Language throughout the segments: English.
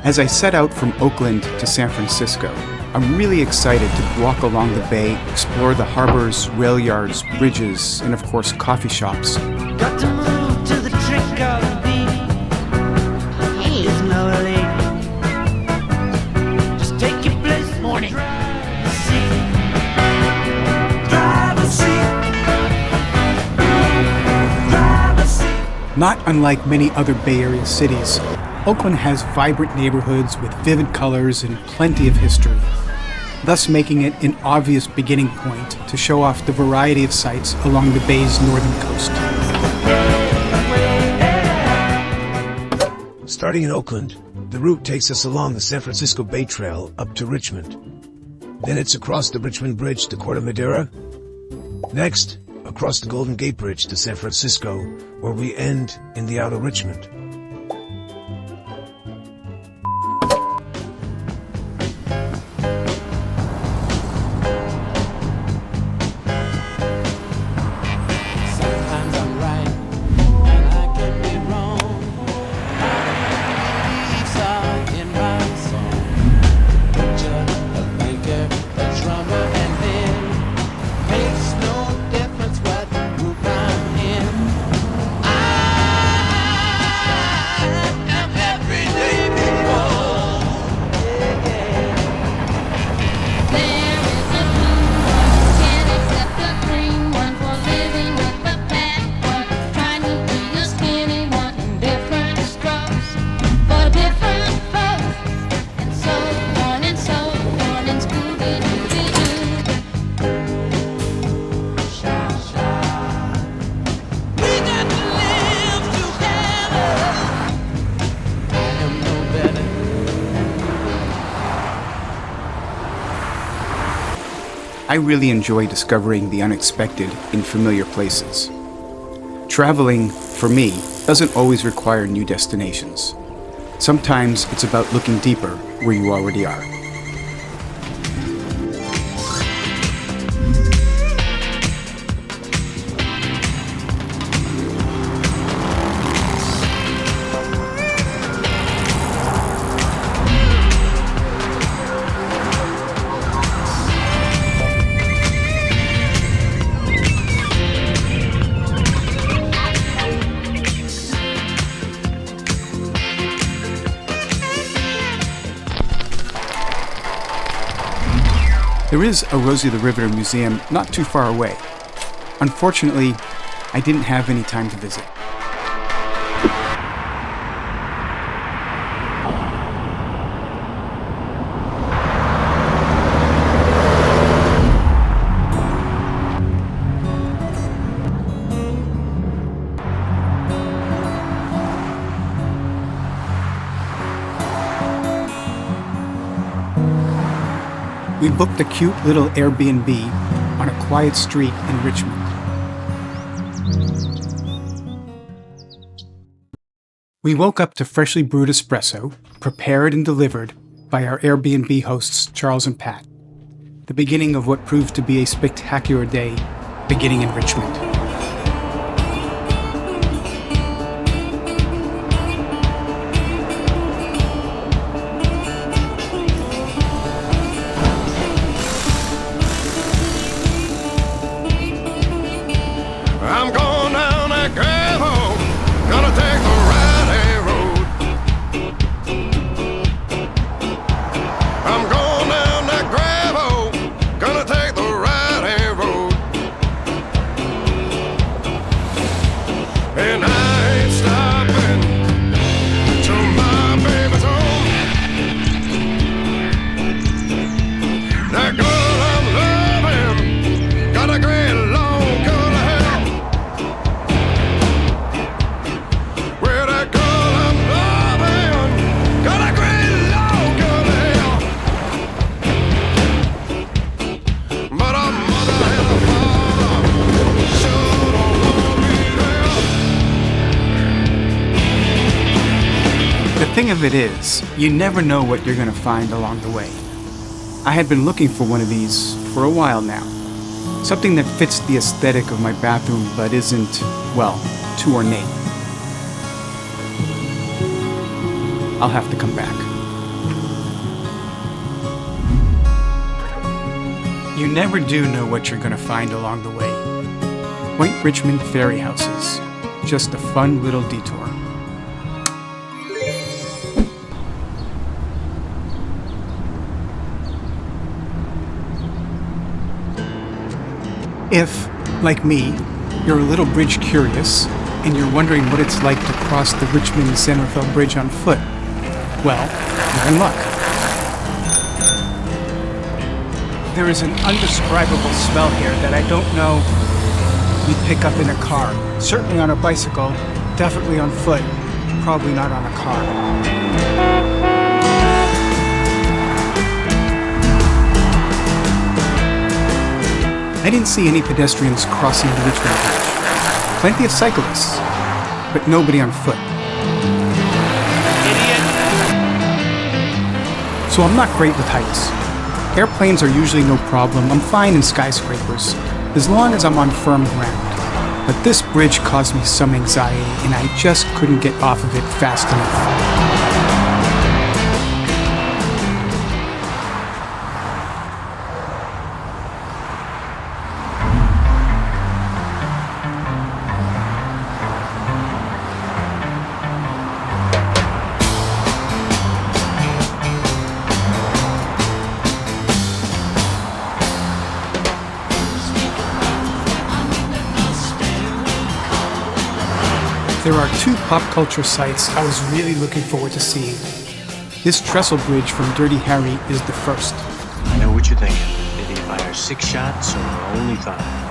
As I set out from Oakland to San Francisco, I'm really excited to walk along the bay, explore the harbors, rail yards, bridges, and of course coffee shops. Got to move to the trick of the beat. Hey, it's melody. Just take your place. Morning. Drive the seat. Drive the seat. Drive the seat. Not unlike many other Bay Area cities, Oakland has vibrant neighborhoods with vivid colors and plenty of history, thus making it an obvious beginning point to show off the variety of sights along the bay's northern coast. Starting in Oakland, the route takes us along the San Francisco Bay Trail up to Richmond. Then it's across the Richmond Bridge to Corte, Madera. Next, across the Golden Gate Bridge to San Francisco, where we end in the outer Richmond. I really enjoy discovering the unexpected in familiar places. Traveling, for me, doesn't always require new destinations. Sometimes it's about looking deeper where you already are. There is a Rosie the Riveter museum not too far away. Unfortunately, I didn't have any time to visit. We booked a cute little Airbnb on a quiet street in Richmond. We woke up to freshly brewed espresso, prepared and delivered by our Airbnb hosts Charles and Pat. The beginning of what proved to be a spectacular day, beginning in Richmond. I'm going down that gravel, gonna take the right-hand road. I'm going down that gravel, gonna take the right-hand road. And I ain't stopping till my baby's home. That girl I'm loving got a great long curly hair. The thing of it is, you never know what you're going to find along the way. I had been looking for one of these for a while now. Something that fits the aesthetic of my bathroom but isn't, well, too ornate. I'll have to come back. You never do know what you're gonna find along the way. White Richmond ferry houses. Just a fun little detour. If, like me, you're a little bridge curious and you're wondering what it's like to cross the Richmond-San Rafael Bridge on foot, well, you're in luck. There is an undescribable smell here that I don't know you'd pick up in a car. Certainly on a bicycle, definitely on foot, probably not on a car. I didn't see any pedestrians crossing the Richmond Bridge. Plenty of cyclists, but nobody on foot. Idiot. So I'm not great with heights. Airplanes are usually no problem. I'm fine in skyscrapers, as long as I'm on firm ground. But this bridge caused me some anxiety, and I just couldn't get off of it fast enough. There are two pop culture sites I was really looking forward to seeing. This trestle bridge from Dirty Harry is the first. I know what you're thinking. Did he fire 6 shots or only 5?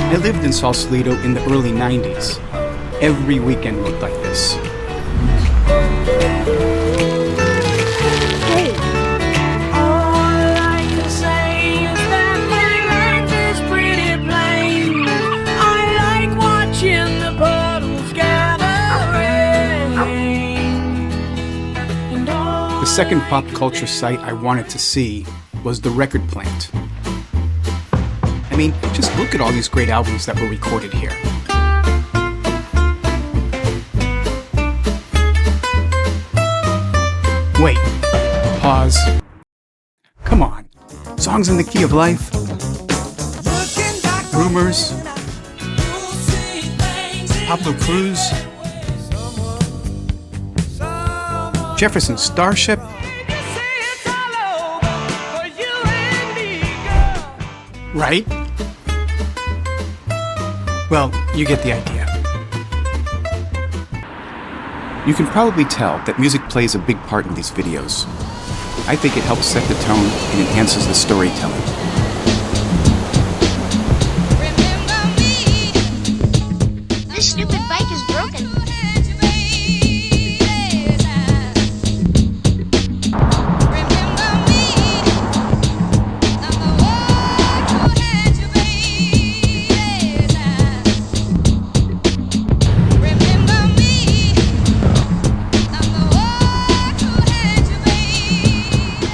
I lived in Sausalito in the early 90s. Every weekend looked like this. Hey, all I can say is that my life is pretty plain. I like watching the puddles gather rain. The second pop culture site I wanted to see was the record plant. I mean, just look at all these great albums that were recorded here. Wait, pause. Come on. Songs in the Key of Life, Rumors, Pablo Cruz, Jefferson Starship. Right? Well, you get the idea. You can probably tell that music plays a big part in these videos. I think it helps set the tone and enhances the storytelling. This stupid bike is broken.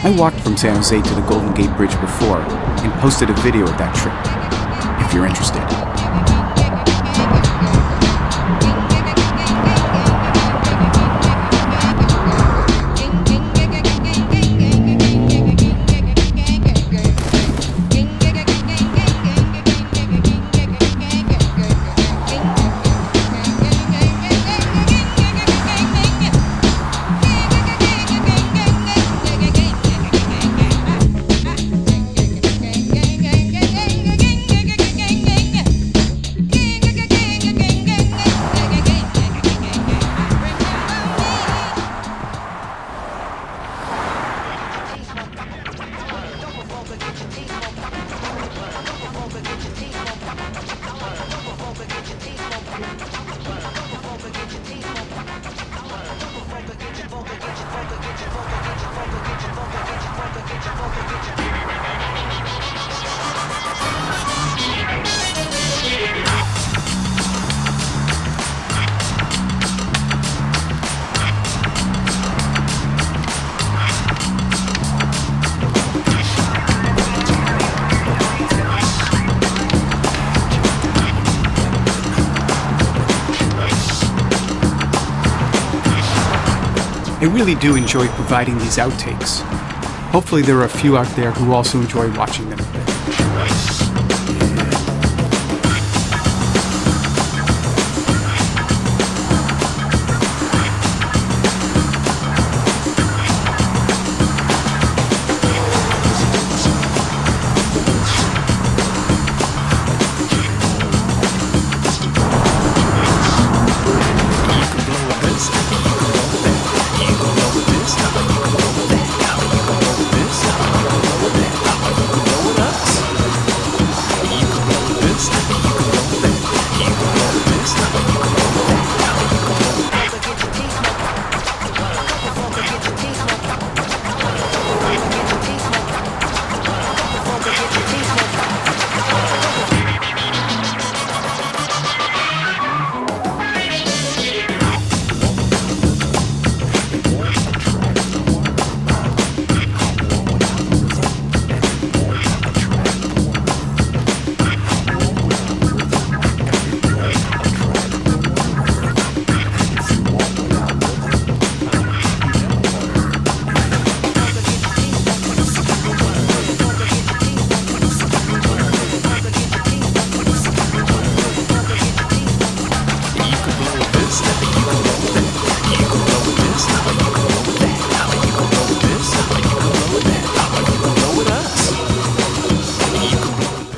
I walked from San Jose to the Golden Gate Bridge before and posted a video of that trip, if you're interested. I really do enjoy providing these outtakes. Hopefully there are a few out there who also enjoy watching them.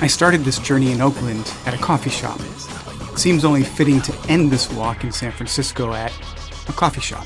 I started this journey in Oakland at a coffee shop. It seems only fitting to end this walk in San Francisco at a coffee shop.